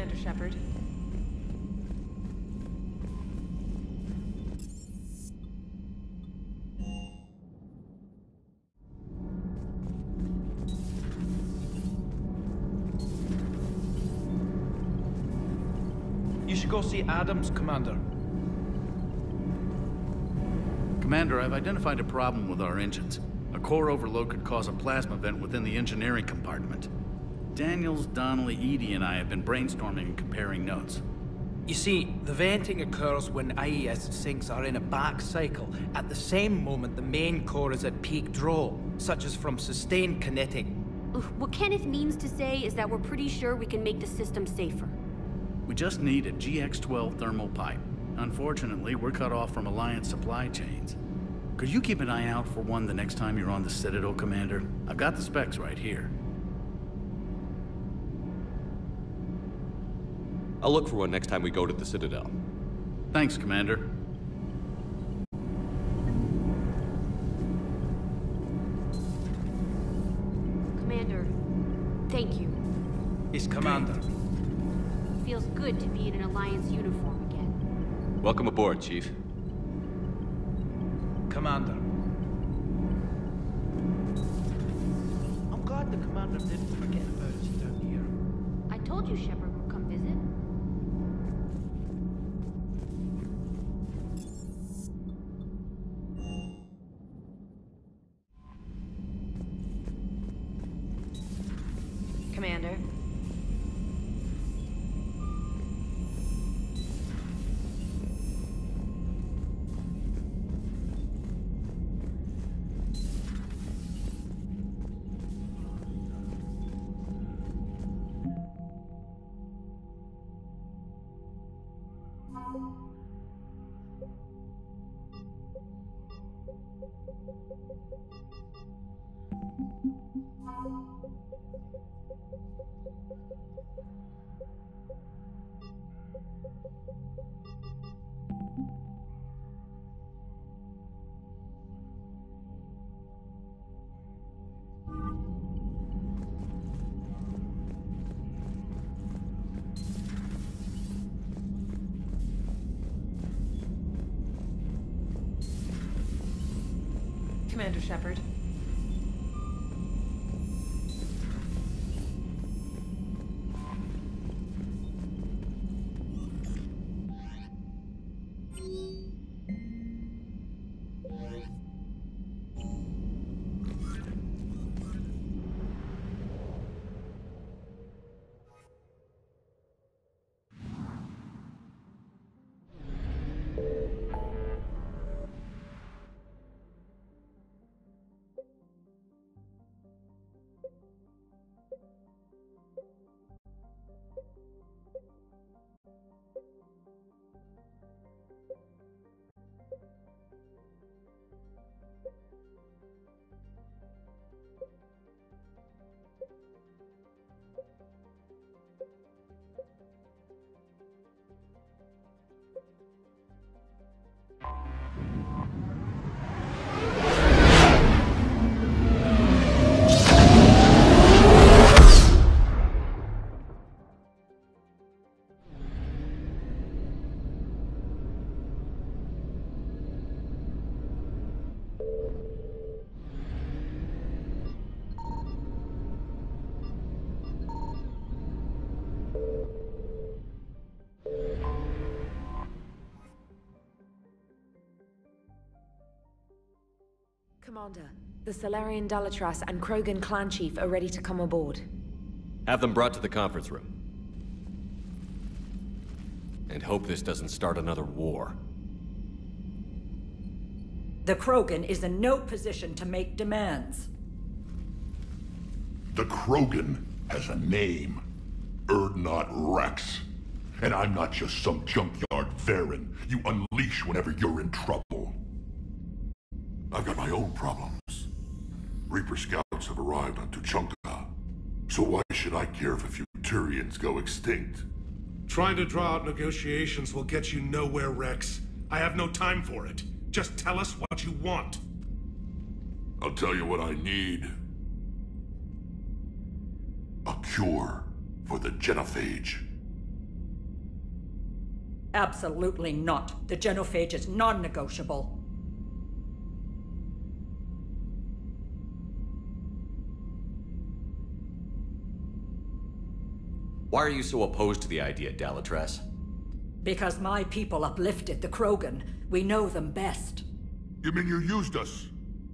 Commander Shepard. You should go see Adams, Commander. Commander, I've identified a problem with our engines. A core overload could cause a plasma vent within the engineering compartment. Daniels, Donnelly, Edie, and I have been brainstorming and comparing notes. You see, the venting occurs when IES sinks are in a back cycle, at the same moment the main core is at peak draw, such as from sustained kinetic. What Kenneth means to say is that we're pretty sure we can make the system safer. We just need a GX-12 thermal pipe. Unfortunately, we're cut off from Alliance supply chains. Could you keep an eye out for one the next time you're on the Citadel, Commander? I've got the specs right here. I'll look for one next time we go to the Citadel. Thanks, Commander. Commander, thank you. Yes, Commander. Feels good to be in an Alliance uniform again. Welcome aboard, Chief. Commander. I'm glad the Commander didn't forget about us down here. I told you Shepard would come visit. Commander. Commander Shepard. Commander, the Solarian Dalatras and Krogan clan chief are ready to come aboard. Have them brought to the conference room. And hope this doesn't start another war. The Krogan is in no position to make demands. The Krogan has a name. Urdnot Rex. And I'm not just some junkyard Varen you unleash whenever you're in trouble. I've got my own problems. Reaper scouts have arrived on Tuchanka. So why should I care if a few Turians go extinct? Trying to draw out negotiations will get you nowhere, Rex. I have no time for it. Just tell us what you want. I'll tell you what I need. A cure for the genophage. Absolutely not. The genophage is non-negotiable. Why are you so opposed to the idea, Dalatras? Because my people uplifted the Krogan. We know them best. You mean you used us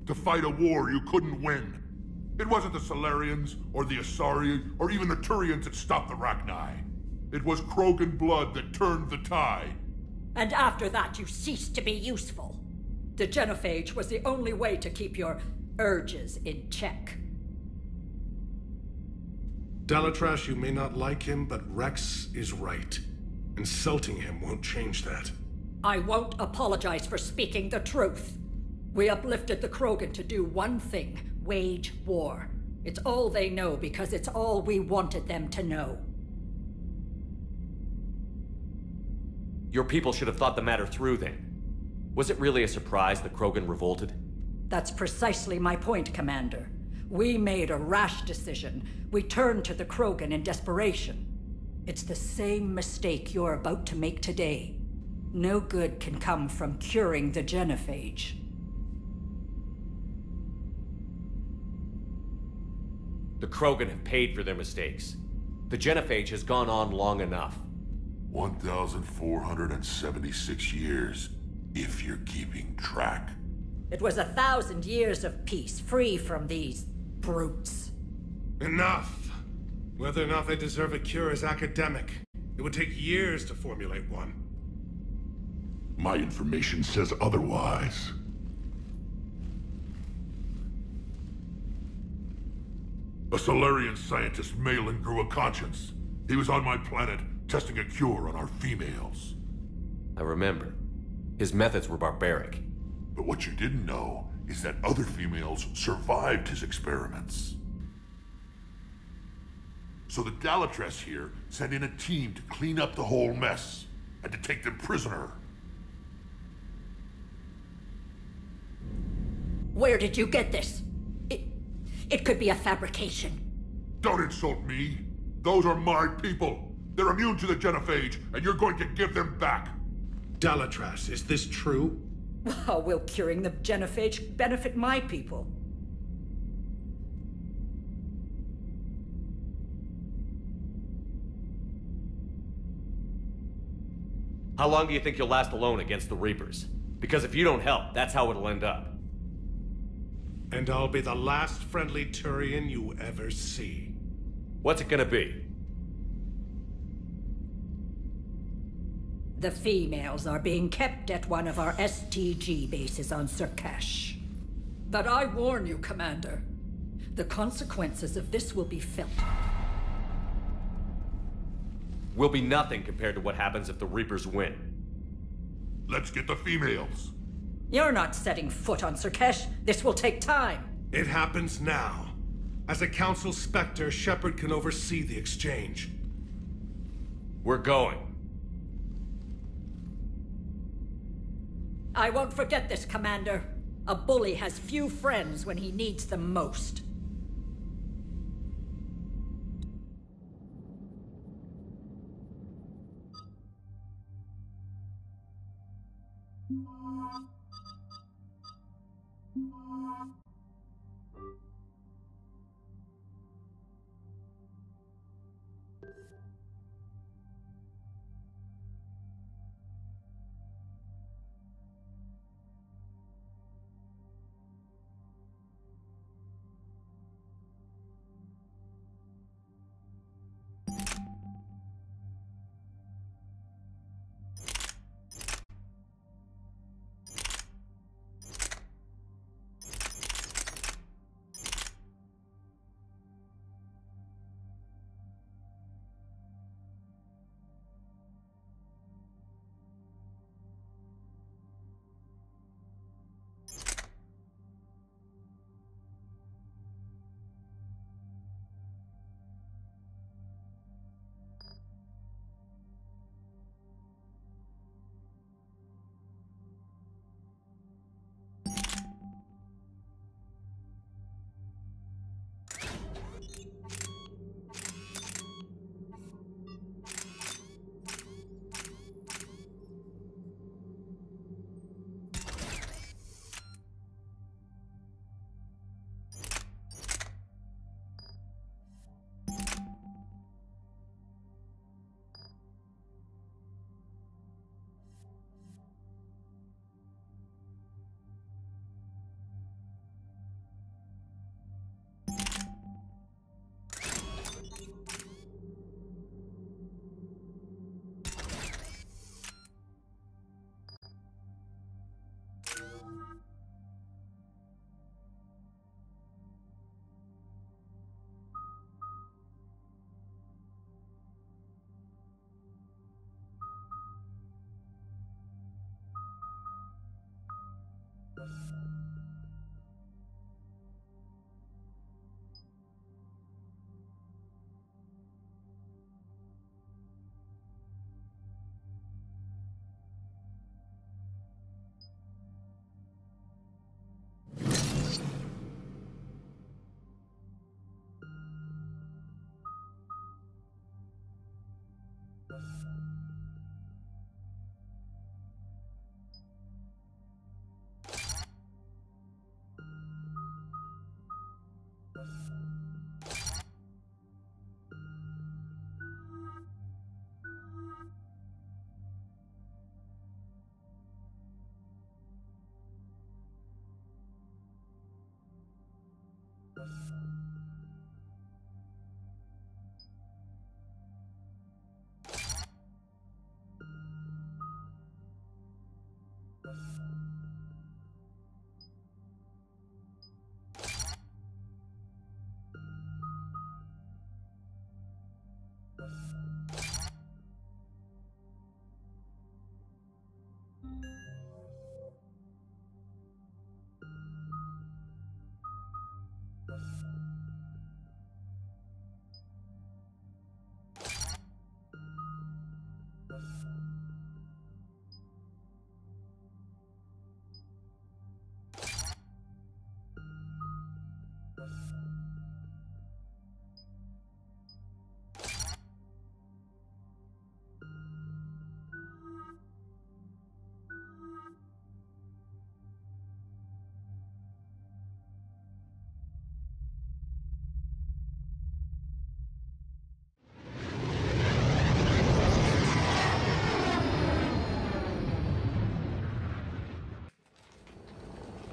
to fight a war you couldn't win? It wasn't the Solarians, or the Asari, or even the Turians that stopped the Rachni. It was Krogan blood that turned the tide. And after that, you ceased to be useful. The genophage was the only way to keep your urges in check. Dalatras, you may not like him, but Rex is right. Insulting him won't change that. I won't apologize for speaking the truth. We uplifted the Krogan to do one thing: wage war. It's all they know because it's all we wanted them to know. Your people should have thought the matter through then. Was it really a surprise the Krogan revolted? That's precisely my point, Commander. We made a rash decision. We turned to the Krogan in desperation. It's the same mistake you're about to make today. No good can come from curing the genophage. The Krogan have paid for their mistakes. The genophage has gone on long enough. 1,476 years, if you're keeping track. It was 1,000 years of peace, free from these brutes. Enough! Whether or not they deserve a cure is academic. It would take years to formulate one. My information says otherwise. A Solarian scientist, Malin, grew a conscience. He was on my planet, testing a cure on our females. I remember. His methods were barbaric. But what you didn't know is that other females survived his experiments. So the Dalatras here sent in a team to clean up the whole mess, and to take them prisoner. Where did you get this? It could be a fabrication. Don't insult me. Those are my people. They're immune to the genophage, and you're going to give them back. Dalatras, is this true? How will curing the genophage benefit my people? How long do you think you'll last alone against the Reapers? Because if you don't help, that's how it'll end up. And I'll be the last friendly Turian you ever see. What's it gonna be? The females are being kept at one of our STG bases on Surkesh. But I warn you, Commander, the consequences of this will be felt. Will be nothing compared to what happens if the Reapers win. Let's get the females. You're not setting foot on Surkesh. This will take time. It happens now. As a Council Spectre, Shepard can oversee the exchange. We're going. I won't forget this, Commander. A bully has few friends when he needs them most.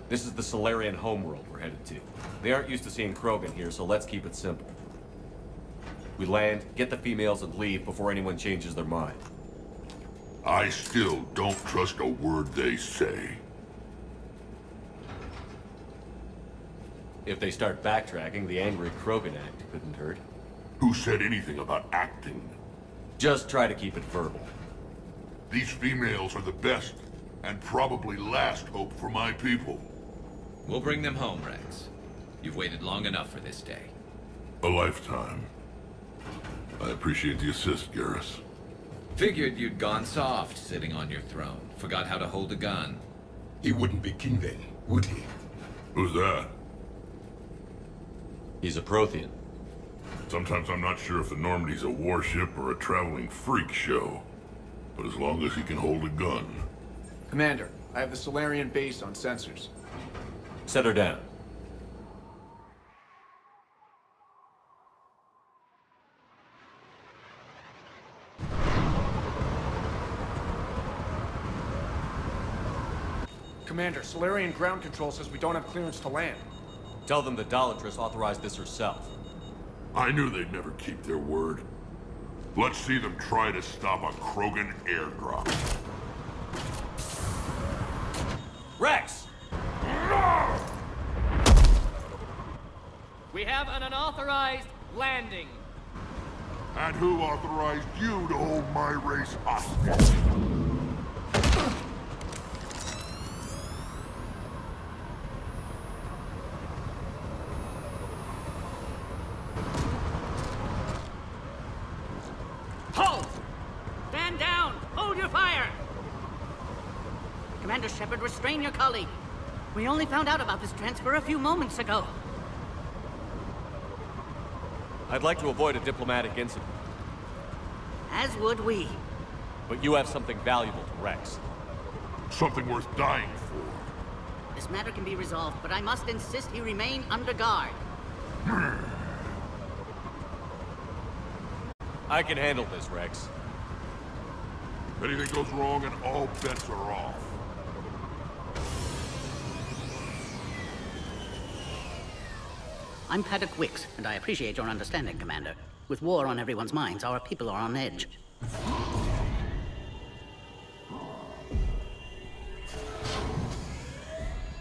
This is the Solarian homeworld we're headed to. They aren't used to seeing Krogan here, so let's keep it simple. We land, get the females, and leave before anyone changes their mind. I still don't trust a word they say. If they start backtracking, the angry Krogan act couldn't hurt. Who said anything about acting? Just try to keep it verbal. These females are the best, and probably last hope for my people. We'll bring them home, Rex. You've waited long enough for this day. A lifetime. I appreciate the assist, Garrus. Figured you'd gone soft sitting on your throne. Forgot how to hold a gun. He wouldn't be king then, would he? Who's that? He's a Prothean. Sometimes I'm not sure if the Normandy's a warship or a traveling freak show. But as long as he can hold a gun. Commander, I have the Solarian base on sensors. Set her down. Commander, Solarian ground control says we don't have clearance to land. Tell them the Dalatrass authorized this herself. I knew they'd never keep their word. Let's see them try to stop a Krogan airdrop. Rex! We have an unauthorized landing. And who authorized you to hold my race hostage? Halt! Stand down! Hold your fire! Commander Shepard, restrain your colleague. We only found out about this transfer a few moments ago. I'd like to avoid a diplomatic incident. As would we. But you have something valuable to Rex. Something worth dying for. This matter can be resolved, but I must insist he remain under guard. I can handle this, Rex. If anything goes wrong, and all bets are off. I'm Paddock Wicks, and I appreciate your understanding, Commander. With war on everyone's minds, our people are on edge.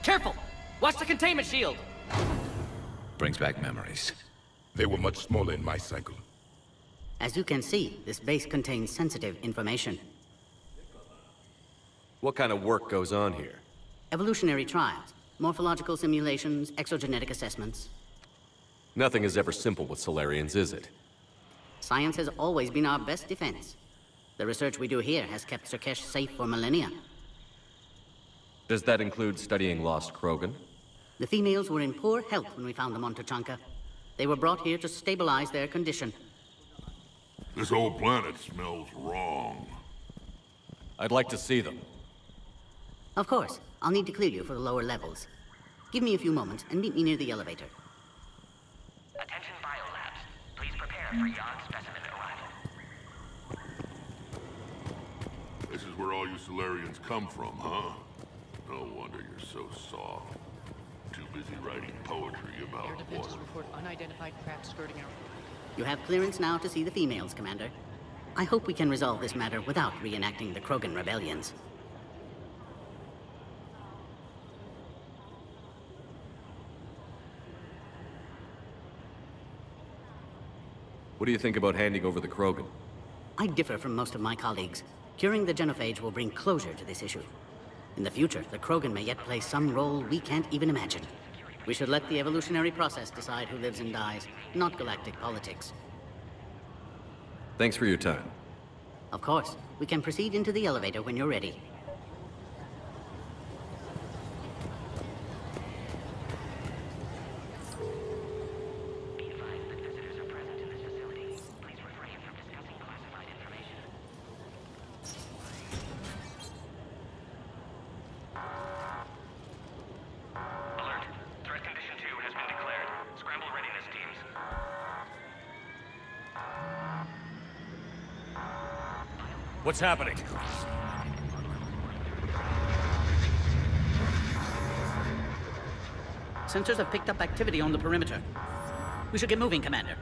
Careful! Watch the containment shield! Brings back memories. They were much smaller in my cycle. As you can see, this base contains sensitive information. What kind of work goes on here? Evolutionary trials, morphological simulations, exogenetic assessments. Nothing is ever simple with Solarians, is it? Science has always been our best defense. The research we do here has kept Surkesh safe for millennia. Does that include studying lost Krogan? The females were in poor health when we found them on Tuchanka. They were brought here to stabilize their condition. This whole planet smells wrong. I'd like to see them. Of course. I'll need to clear you for the lower levels. Give me a few moments and meet me near the elevator. Attention biolabs. Please prepare for yacht specimen arrival. This is where all you Solarians come from, huh? No wonder you're so soft. Too busy writing poetry about Air defenses water. report unidentified craft skirting our... You have clearance now to see the females, Commander. I hope we can resolve this matter without reenacting the Krogan rebellions. What do you think about handing over the Krogan? I differ from most of my colleagues. Curing the genophage will bring closure to this issue. In the future, the Krogan may yet play some role we can't even imagine. We should let the evolutionary process decide who lives and dies, not galactic politics. Thanks for your time. Of course. We can proceed into the elevator when you're ready. What's happening? Sensors have picked up activity on the perimeter. We should get moving, Commander.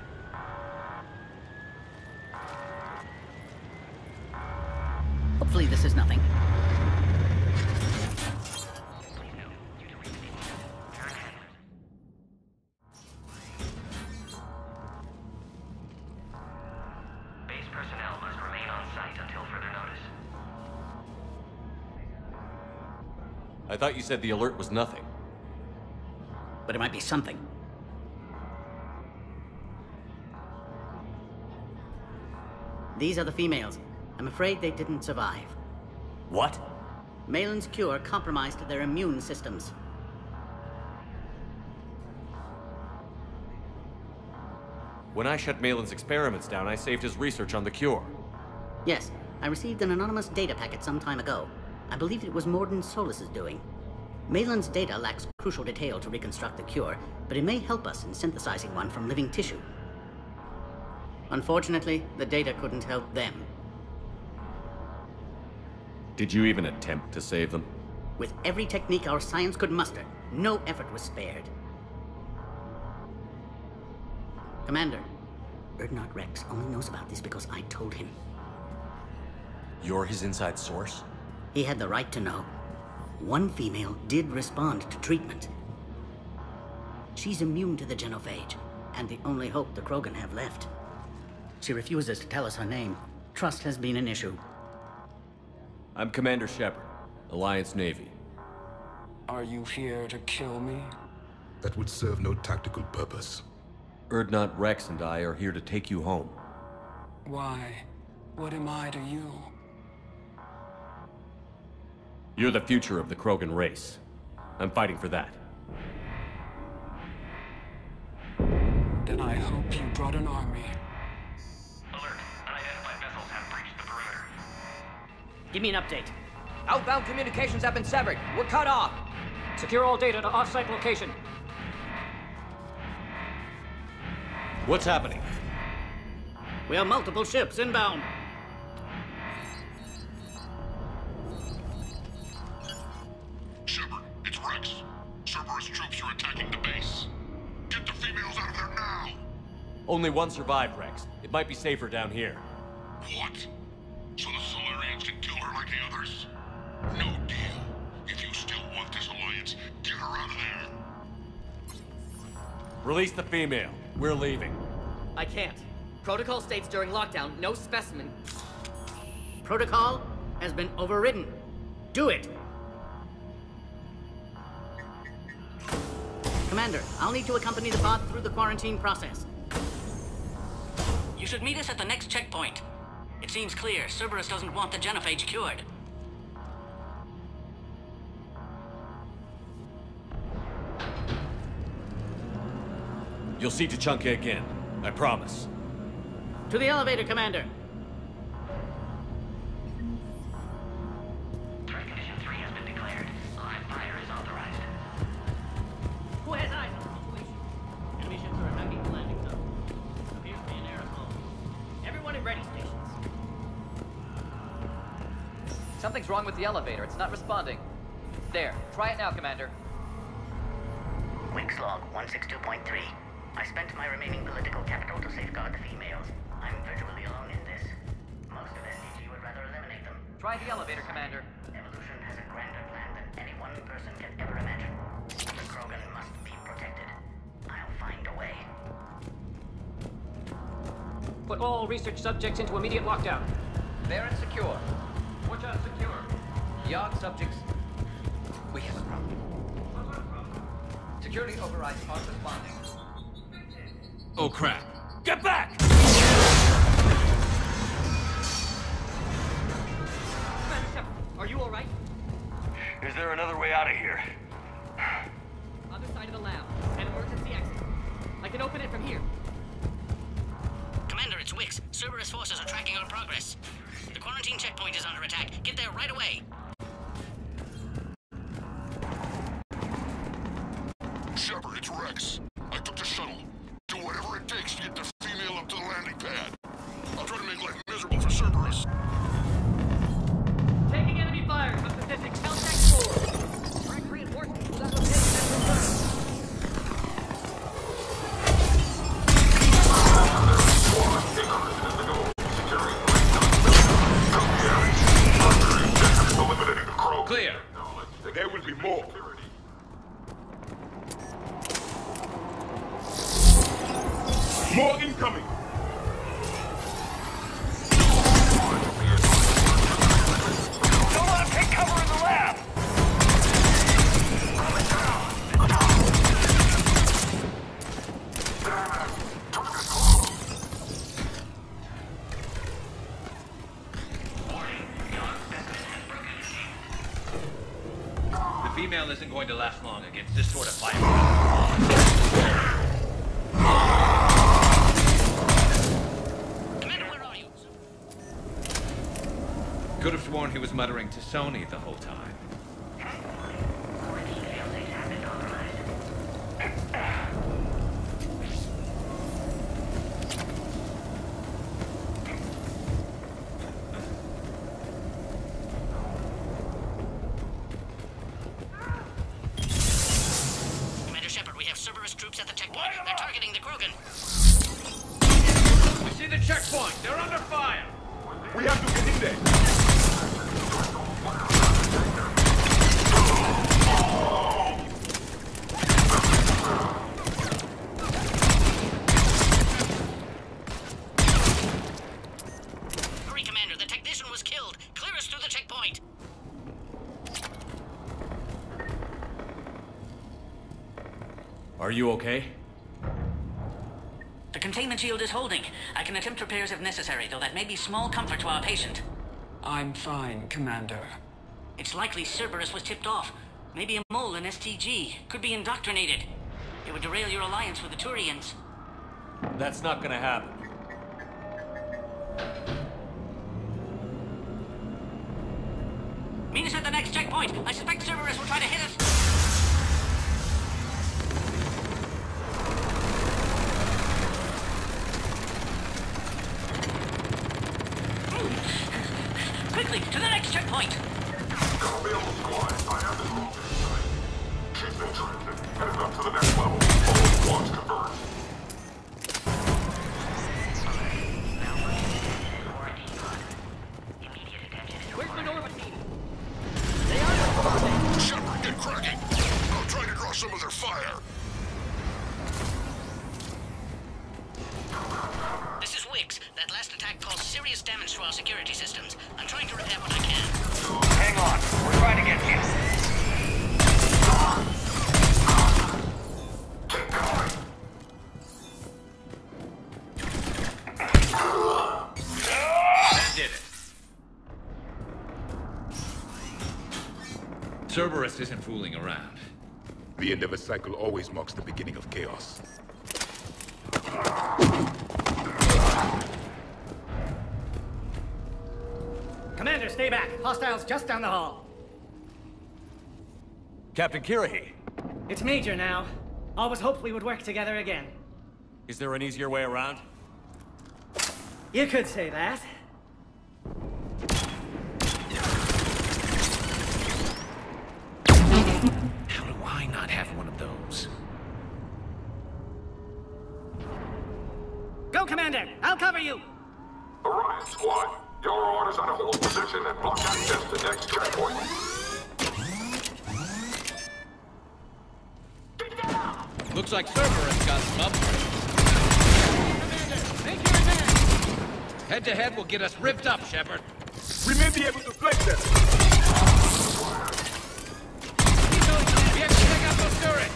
Hopefully this is nothing. Base personnel must remain on site until further notice. I thought you said the alert was nothing. But it might be something. These are the females. I'm afraid they didn't survive. What? Malin's cure compromised their immune systems. When I shut Malin's experiments down, I saved his research on the cure. Yes, I received an anonymous data packet some time ago. I believe it was Morden Solus's doing. Malin's data lacks crucial detail to reconstruct the cure, but it may help us in synthesizing one from living tissue. Unfortunately, the data couldn't help them. Did you even attempt to save them? With every technique our science could muster, no effort was spared. Commander, Urdnot Rex only knows about this because I told him. You're his inside source? He had the right to know. One female did respond to treatment. She's immune to the genophage, and the only hope the Krogan have left. She refuses to tell us her name. Trust has been an issue. I'm Commander Shepard, Alliance Navy. Are you here to kill me? That would serve no tactical purpose. Urdnot Rex and I are here to take you home. Why? What am I to you? You're the future of the Krogan race. I'm fighting for that. Then I hope you brought an army. Alert. Unidentified vessels have breached the perimeter. Give me an update. Outbound communications have been severed. We're cut off. Secure all data to off-site location. What's happening? We have multiple ships inbound. Shepard, it's Rex. Cerberus troops are attacking the base. Get the females out of there now! Only one survived, Rex. It might be safer down here. What? So the Solarians can kill her like the others? No deal. If you still want this alliance, get her out of there. Release the female. We're leaving. I can't. Protocol states during lockdown, no specimen. Protocol has been overridden. Do it! Commander, I'll need to accompany the pod through the quarantine process. You should meet us at the next checkpoint. It seems clear Cerberus doesn't want the genophage cured. You'll see Tuchanka again. I promise. To the elevator, Commander. Threat condition 3 has been declared. Live fire is authorized. Who has eyes on the situation? Enemy ships are attacking the landing zone. Appears to be an Eara hull. Everyone in ready stations. Something's wrong with the elevator. It's not responding. There. Try it now, Commander. Wix log 162.3. I spent my remaining political capital to safeguard the females. I'm virtually alone in this. Most of STG would rather eliminate them. Try the elevator, Commander. Evolution has a grander plan than any one person can ever imagine. The Krogan must be protected. I'll find a way. Put all research subjects into immediate lockdown. They're insecure. Watch out, secure. Yard subjects. We have a problem. Security overrides aren't responding. Oh crap. Get back! Commander Shepard, are you alright? Is there another way out of here? Other side of the lab. An emergency exit. I can open it from here. Commander, it's Wix. Cerberus forces are tracking our progress. The quarantine checkpoint is under attack. Get there right away. Shepard, it's Rex. I took the shuttle. Do whatever it takes to get the female up to the landing pad. I'll try to make life miserable for Cerberus. Taking enemy fire from position. Caltech 4. Direct reinforcements will not located and confirmed. Clear. There will be more. More incoming! Don't let him take cover in the lab! The female isn't going to last long against this sort of fire. Could have sworn he was muttering to Sony the whole time. Commander Shepard, we have Cerberus troops at the checkpoint. They're targeting the Krogan. We see the checkpoint. They're under fire. We have to get in there. Hurry, Commander. The technician was killed. Clear us through the checkpoint. Are you okay? The containment shield is holding. I can attempt repairs if necessary, though that may be small comfort to our patient. I'm fine, Commander. It's likely Cerberus was tipped off. Maybe a mole in STG. Could be indoctrinated. It would derail your alliance with the Turians. That's not gonna happen. Meet us at the next checkpoint. I suspect Cerberus will try to hit us. Quickly, to the next checkpoint! She's been drifted. Headed up to the next level. All squads converge. Where's Minerva team? Shepard, get cracking! I'll try to draw some of their fire. This is Wix. That last attack caused serious damage to our security systems. I'm trying to repair what I can. Hang on. We're trying to get you. That did it. Cerberus isn't fooling around. The end of a cycle always marks the beginning of chaos. Commander, stay back. Hostiles just down the hall. Captain Kirahi, It's Major now. Always hoped we would work together again. is there an easier way around? You could say that. How do I not have one of those? Commander. I'll cover you. Orion Squad, your orders are to hold position and block access to next checkpoint. Looks like Cerberus got some upgrades. Commander, make your advance. Head-to-head will get us ripped up, Shepard. We may be able to flank them. We have to take out those turrets.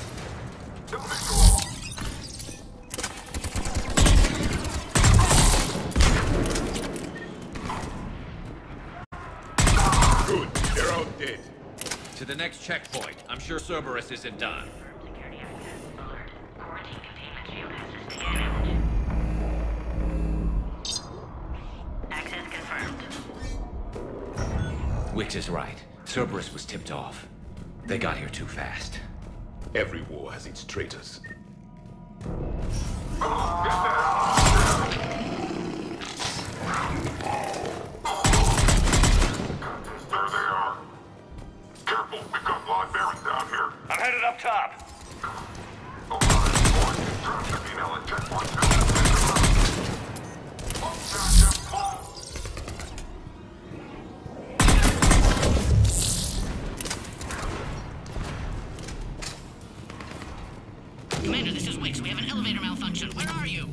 Good, they're out dead. To the next checkpoint. I'm sure Cerberus isn't done. Security access. Alert. Quarantine containment shield has disabled. Access confirmed. Wix is right. Cerberus was tipped off. They got here too fast. Every war has its traitors. There they are. Careful, we've got live bearings down here. I'm headed up top. Commander, this is Wix. We have an elevator malfunction. Where are you?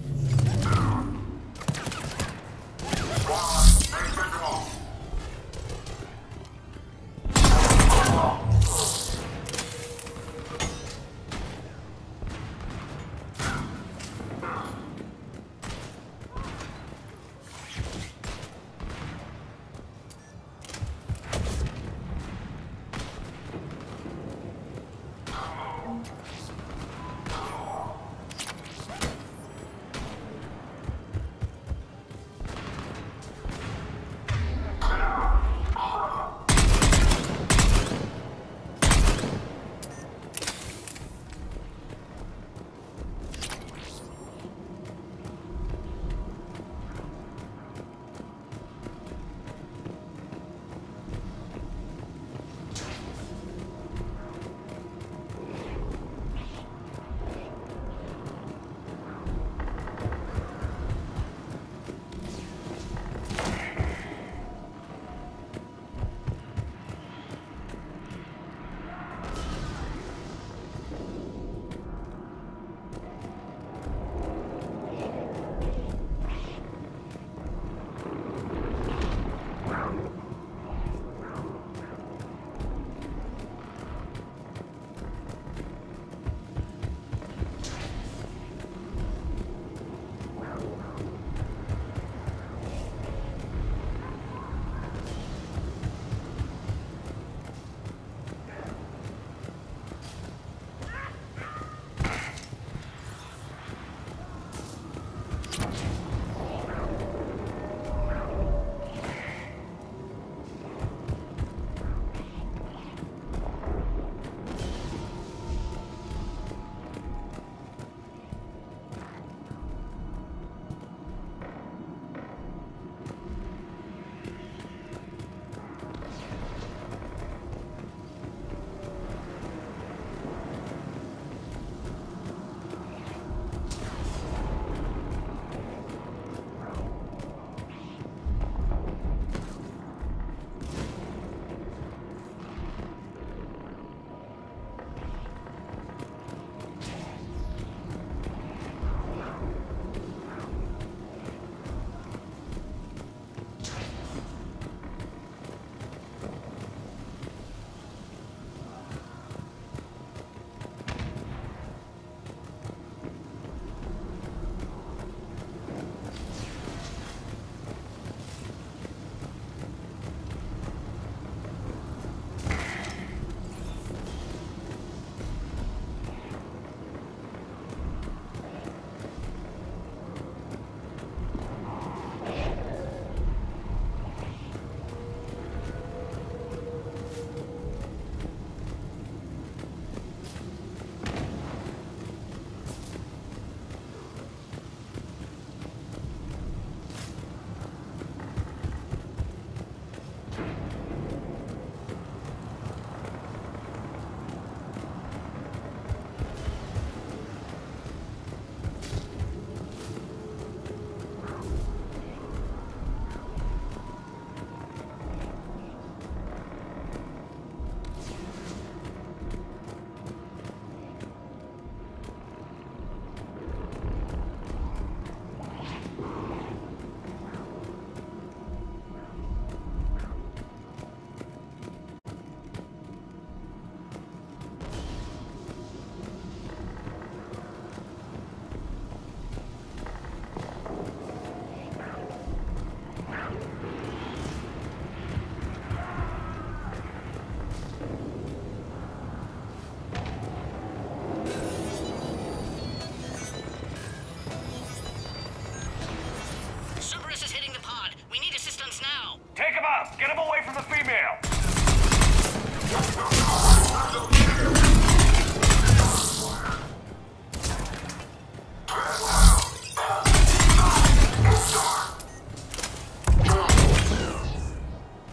from the female.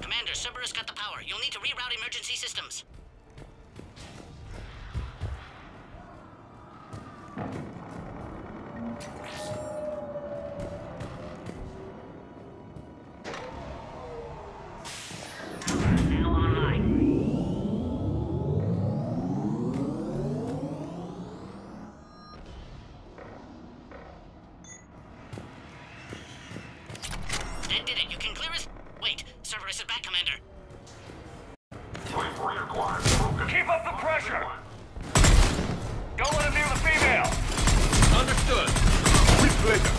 Commander, Cerberus got the power. You'll need to reroute emergency systems. That did it. You can clear us. Wait, Cerberus is back, Commander. Keep up the pressure. Don't let him near the female. Understood. Replay.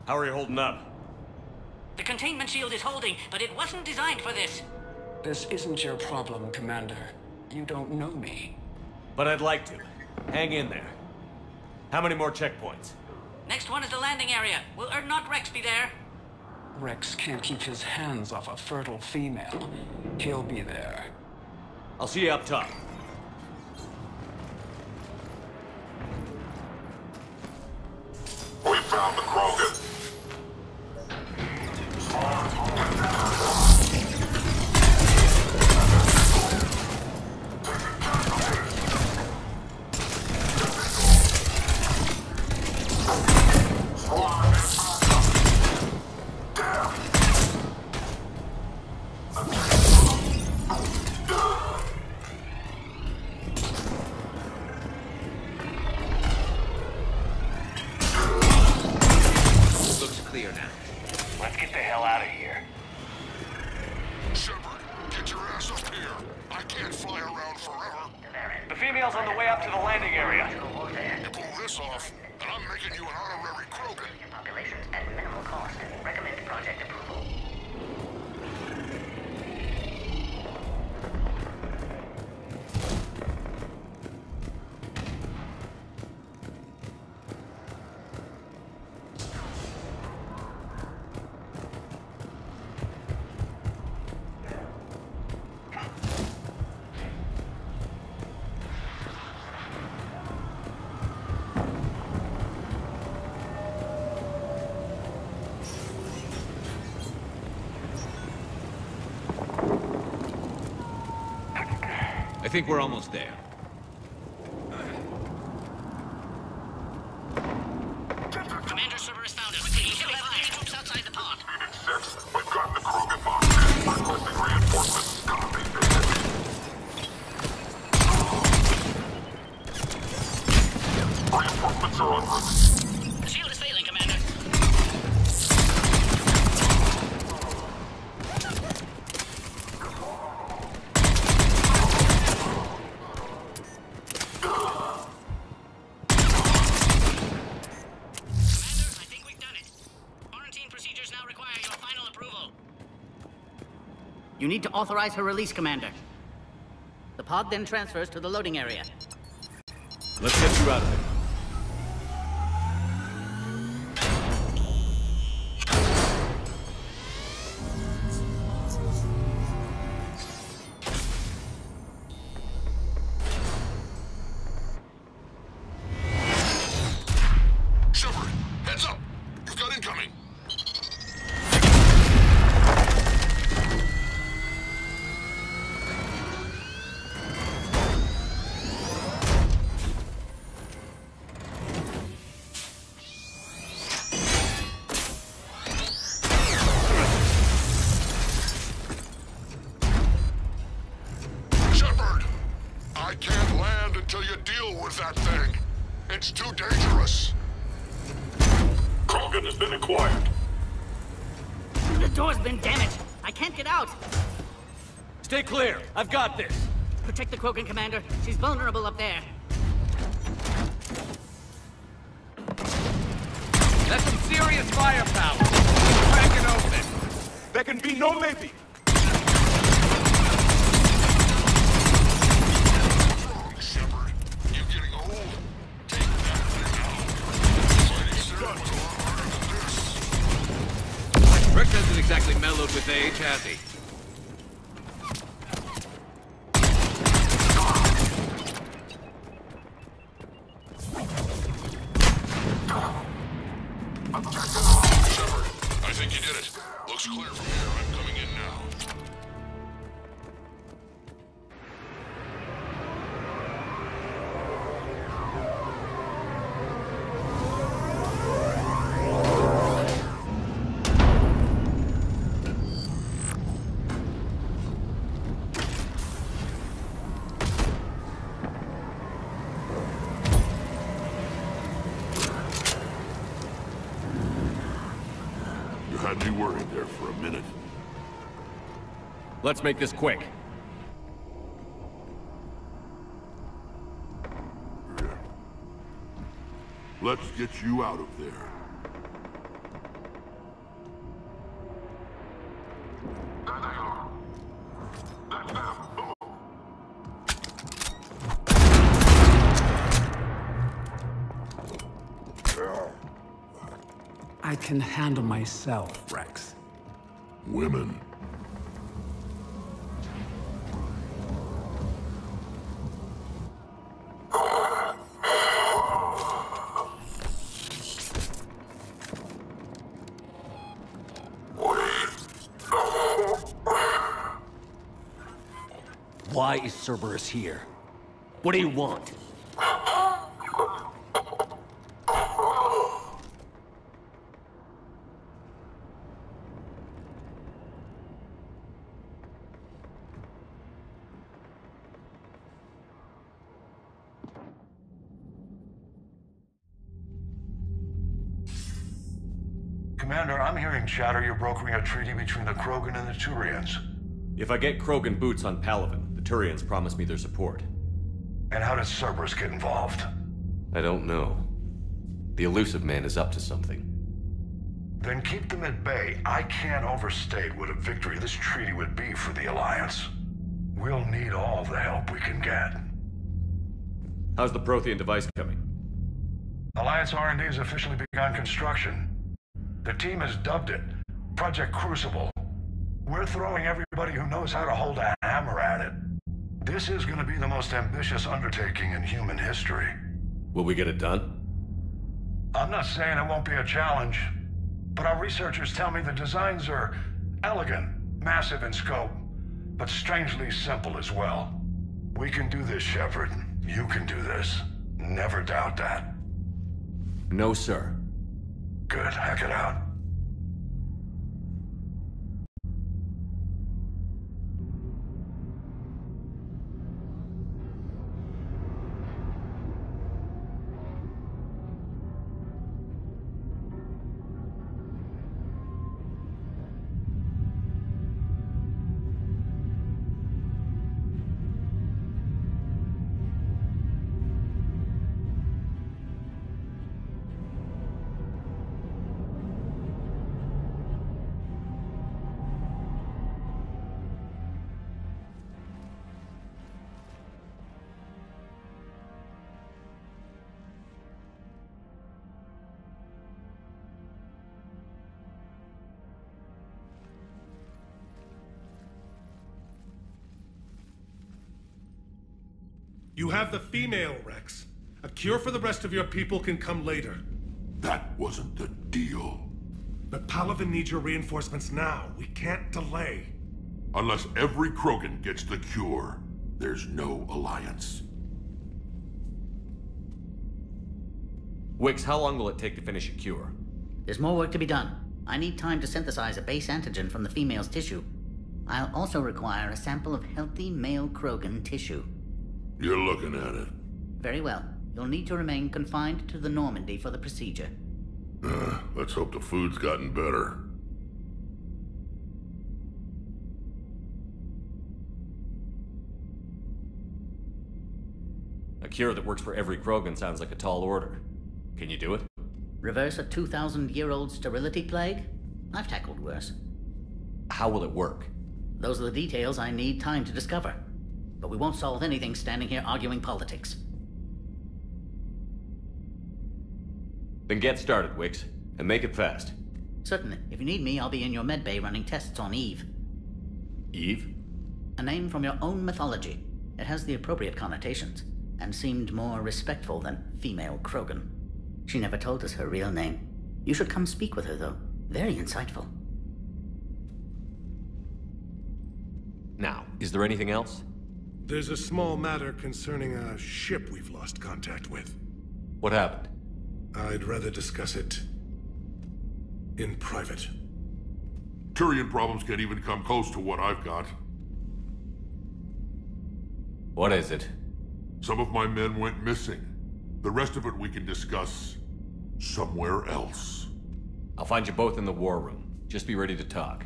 How are you holding up? The containment shield is holding, but it wasn't designed for this. This isn't your problem, Commander. You don't know me. But I'd like to. Hang in there. How many more checkpoints? Next one is the landing area. Will not Rex be there? Rex can't keep his hands off a fertile female. He'll be there. I'll see you up top. We found the Krogan. I think we're almost there. Commander, Cerberus found us. He still have enemy troops outside the pod. We've got the Krogan box. Requesting reinforcements. Copy. Reinforcements are en route. The shield is failing, Commander. You need to authorize her release, Commander. The pod then transfers to the loading area. Let's get you out of there. Shepard, heads up! You've got incoming! until you deal with that thing. It's too dangerous. Krogan has been acquired. The door's been damaged. I can't get out. Stay clear. I've got this. Protect the Krogan, Commander. She's vulnerable up there. That's some serious firepower. Crack it open. There can be no maybe. Shepard, you're getting old. Take that thing out. Fighting Cyril was a lot harder than this. Rick hasn't exactly mellowed with age, has he? Shepard, I think you did it. Looks clear from here. I'm coming in now. You had me worried there for a minute. Let's make this quick. Let's get you out of there. There they are. That's them. I can handle myself, Rex. Women. Why is Cerberus here? What do you want? Commander, I'm hearing chatter you're brokering a treaty between the Krogan and the Turians. If I get Krogan boots on Palaven, the Turians promise me their support. And how does Cerberus get involved? I don't know. The Elusive Man is up to something. Then keep them at bay. I can't overstate what a victory this treaty would be for the Alliance. We'll need all the help we can get. How's the Prothean device coming? Alliance R&D has officially begun construction. The team has dubbed it Project Crucible. We're throwing everybody who knows how to hold a hammer at it. This is going to be the most ambitious undertaking in human history. Will we get it done? I'm not saying it won't be a challenge, but our researchers tell me the designs are elegant, massive in scope, but strangely simple as well. We can do this, Shepard. You can do this. Never doubt that. No, sir. Good. Hack it out. You have the female, Rex. A cure for the rest of your people can come later. That wasn't the deal. But Palaven needs your reinforcements now. We can't delay. Unless every Krogan gets the cure, there's no alliance. Wix, how long will it take to finish a cure? There's more work to be done. I need time to synthesize a base antigen from the female's tissue. I'll also require a sample of healthy male Krogan tissue. You're looking at it. Very well. You'll need to remain confined to the Normandy for the procedure. Let's hope the food's gotten better. A cure that works for every Krogan sounds like a tall order. Can you do it? Reverse a 2,000-year-old sterility plague? I've tackled worse. How will it work? Those are the details I need time to discover. But we won't solve anything standing here arguing politics. Then get started, Wix, and make it fast. Certainly. If you need me, I'll be in your medbay running tests on Eve. Eve? A name from your own mythology. It has the appropriate connotations, and seemed more respectful than female Krogan. She never told us her real name. You should come speak with her, though. Very insightful. Now, is there anything else? There's a small matter concerning a ship we've lost contact with. What happened? I'd rather discuss it in private. Turian problems can't even come close to what I've got. What is it? Some of my men went missing. The rest of it we can discuss somewhere else. I'll find you both in the war room. Just be ready to talk.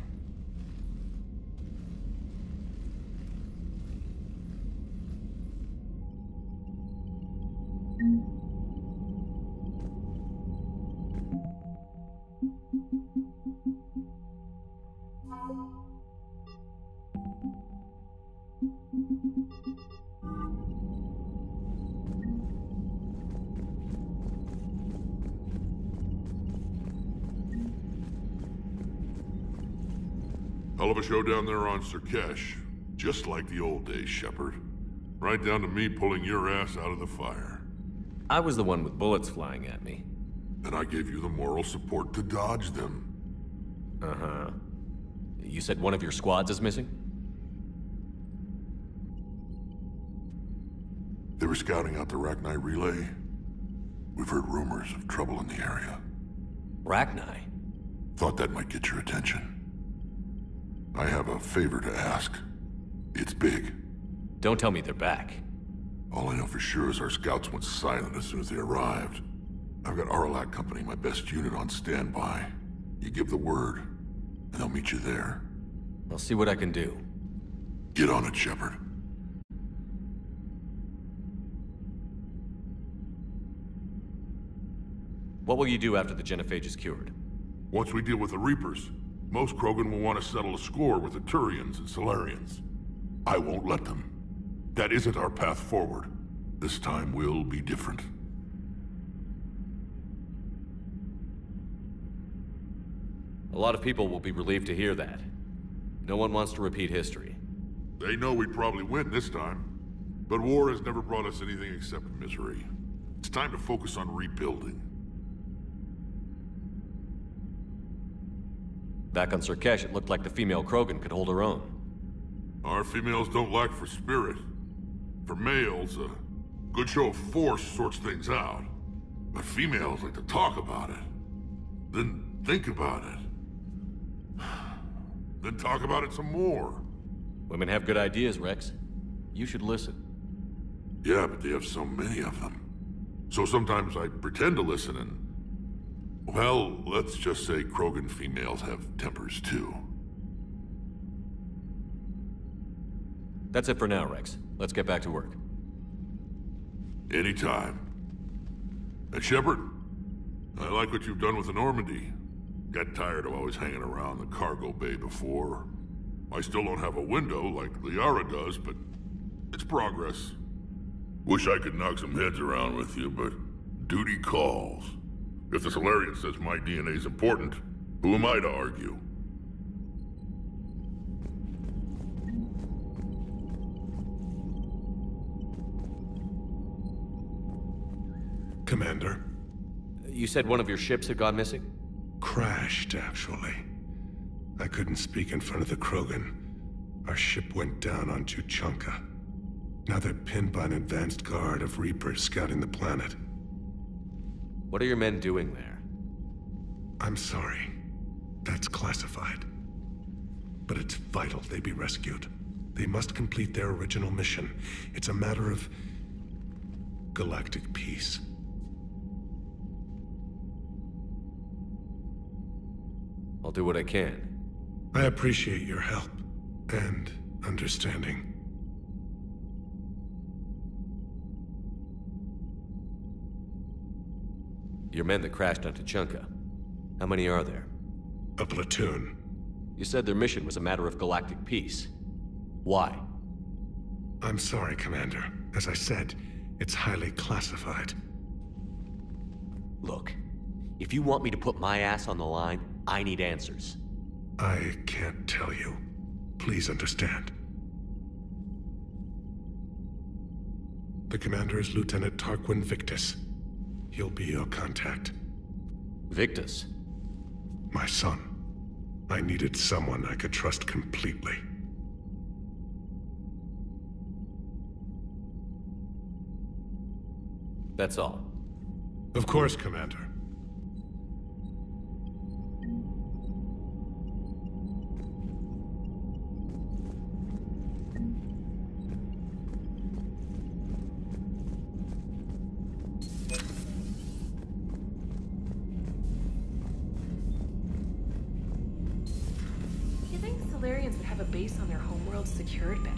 Hell of a show down there on Surkesh. Just like the old days, Shepard. Right down to me pulling your ass out of the fire. I was the one with bullets flying at me. And I gave you the moral support to dodge them. Uh-huh. You said one of your squads is missing? They were scouting out the Rachni relay. We've heard rumors of trouble in the area. Rachni? Thought that might get your attention. I have a favor to ask. It's big. Don't tell me they're back. All I know for sure is our scouts went silent as soon as they arrived. I've got Aralak Company, my best unit, on standby. You give the word, and they'll meet you there. I'll see what I can do. Get on it, Shepard. What will you do after the genophage is cured? Once we deal with the Reapers, most Krogan will want to settle a score with the Turians and Solarians. I won't let them. That isn't our path forward. This time will be different. A lot of people will be relieved to hear that. No one wants to repeat history. They know we'd probably win this time. But war has never brought us anything except misery. It's time to focus on rebuilding. Back on Surkesh, it looked like the female Krogan could hold her own. Our females don't lack for spirit. For males, a good show of force sorts things out. But females like to talk about it. Then think about it. Then talk about it some more. Women have good ideas, Rex. You should listen. Yeah, but they have so many of them. So sometimes I pretend to listen and... well, let's just say Krogan females have tempers too. That's it for now, Rex. Let's get back to work. Anytime. And Shepard, I like what you've done with the Normandy. Got tired of always hanging around the cargo bay before. I still don't have a window like Eara does, but it's progress. Wish I could knock some heads around with you, but duty calls. If the Solarian says my DNA's important, who am I to argue? Commander. You said one of your ships had gone missing? Crashed, actually. I couldn't speak in front of the Krogan. Our ship went down on Tuchanka. Now they're pinned by an advanced guard of Reapers scouting the planet. What are your men doing there? I'm sorry. That's classified. But it's vital they be rescued. They must complete their original mission. It's a matter of galactic peace. I'll do what I can. I appreciate your help and understanding. Your men that crashed on Tuchanka. How many are there? A platoon. You said their mission was a matter of galactic peace. Why? I'm sorry, Commander. As I said, it's highly classified. Look, if you want me to put my ass on the line, I need answers. I can't tell you. Please understand. The commander is Lieutenant Tarquin Victus. He'll be your contact. Victus? My son. I needed someone I could trust completely. That's all. Of course, Commander. You think Solarians would have a base on their homeworld secured better?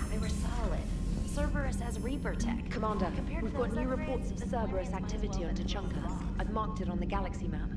They were solid. Cerberus has Reaper tech. Commander, we've got new reports of Cerberus activity on Tuchanka. I've marked it on the galaxy map.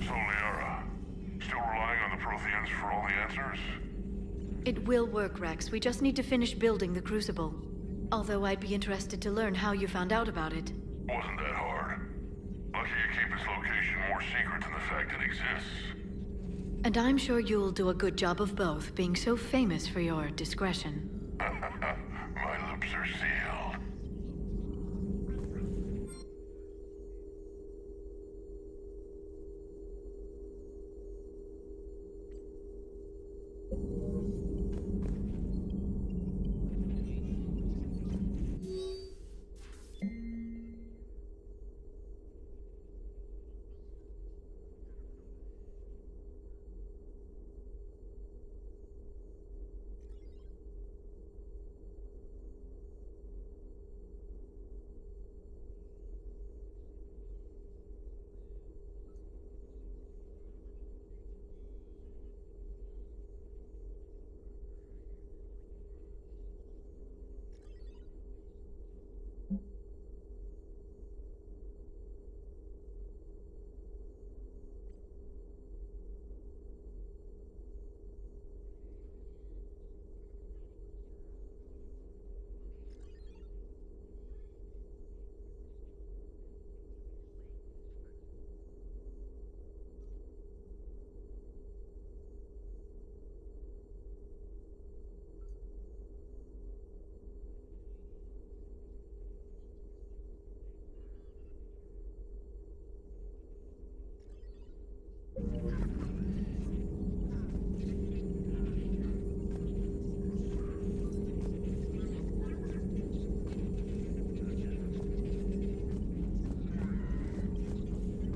So, Eara, still relying on the Protheans for all the answers? It will work, Rex. We just need to finish building the Crucible. Although I'd be interested to learn how you found out about it. Wasn't that hard. Lucky you keep its location more secret than the fact it exists. And I'm sure you'll do a good job of both, being so famous for your discretion. My lips are sealed.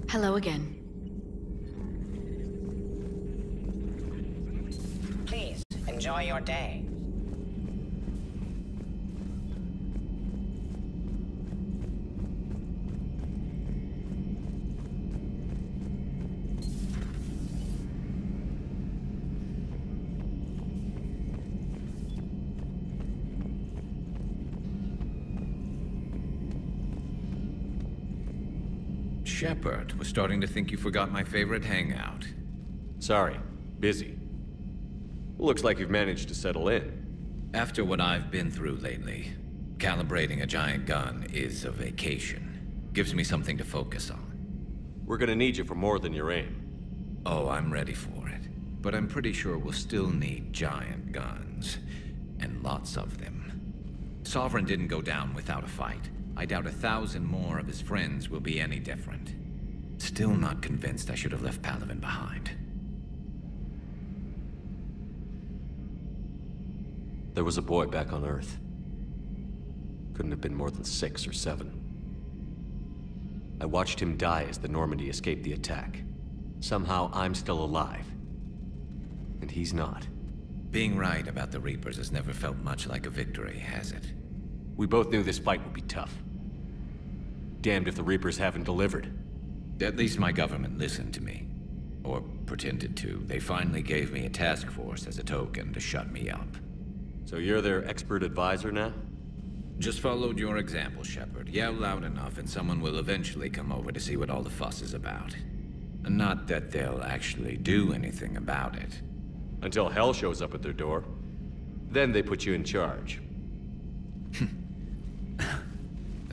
Hello again. Please, enjoy your day. Shepard, was starting to think you forgot my favorite hangout. Sorry, busy. Looks like you've managed to settle in. After what I've been through lately, calibrating a giant gun is a vacation. Gives me something to focus on. We're gonna need you for more than your aim. Oh, I'm ready for it. But I'm pretty sure we'll still need giant guns. And lots of them. Sovereign didn't go down without a fight. I doubt 1,000 more of his friends will be any different. Still not convinced I should have left Palaven behind. There was a boy back on Earth. Couldn't have been more than 6 or 7. I watched him die as the Normandy escaped the attack. Somehow I'm still alive. And he's not. Being right about the Reapers has never felt much like a victory, has it? We both knew this fight would be tough. Damned if the Reapers haven't delivered. At least my government listened to me. Or pretended to. They finally gave me a task force as a token to shut me up. So you're their expert advisor now? Just followed your example, Shepard. Yell loud enough and someone will eventually come over to see what all the fuss is about. Not that they'll actually do anything about it. Until hell shows up at their door. Then they put you in charge.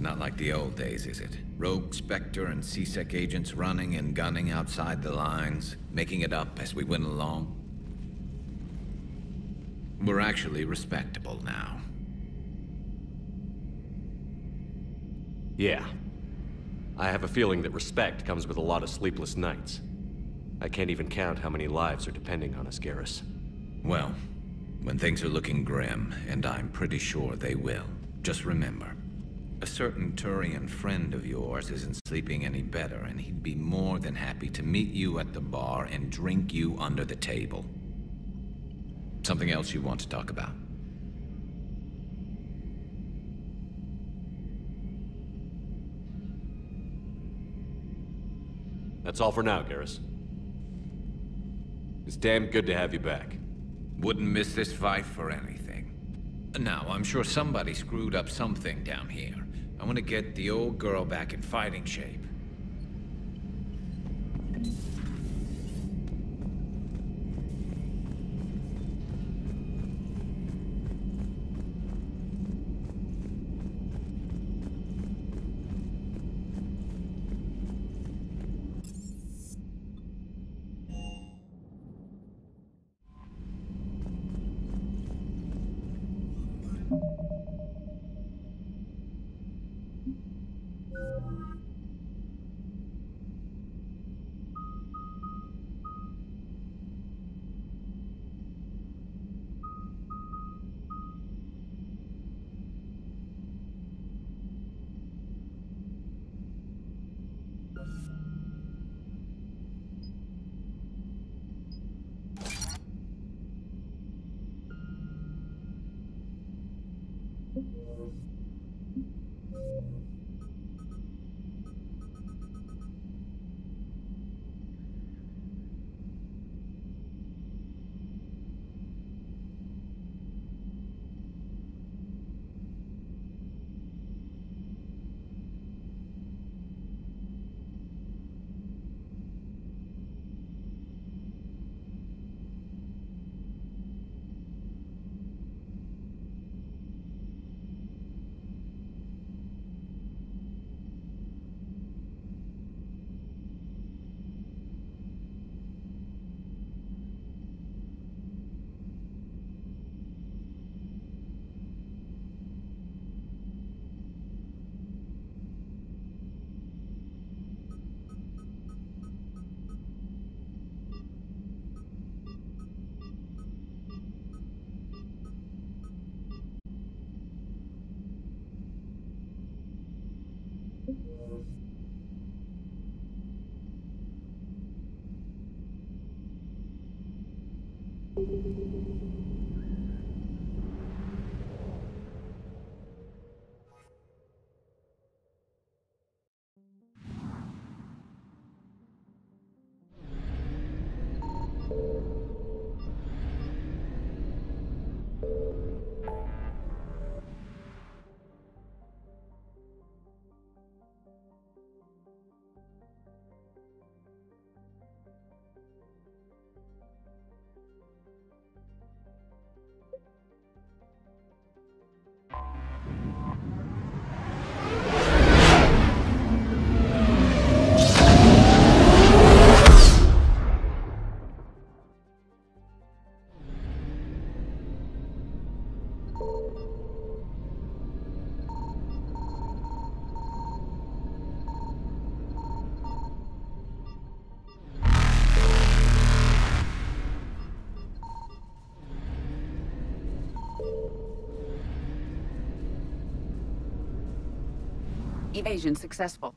Not like the old days, is it? Rogue Spectre and C-Sec agents running and gunning outside the lines, making it up as we went along. We're actually respectable now. Yeah. I have a feeling that respect comes with a lot of sleepless nights. I can't even count how many lives are depending on us, Garrus. Well, when things are looking grim, and I'm pretty sure they will, just remember, a certain Turian friend of yours isn't sleeping any better, and he'd be more than happy to meet you at the bar and drink you under the table. Something else you want to talk about? That's all for now, Garrus. It's damn good to have you back. Wouldn't miss this fight for anything. Now, I'm sure somebody screwed up something down here. I want to get the old girl back in fighting shape. Evasion successful.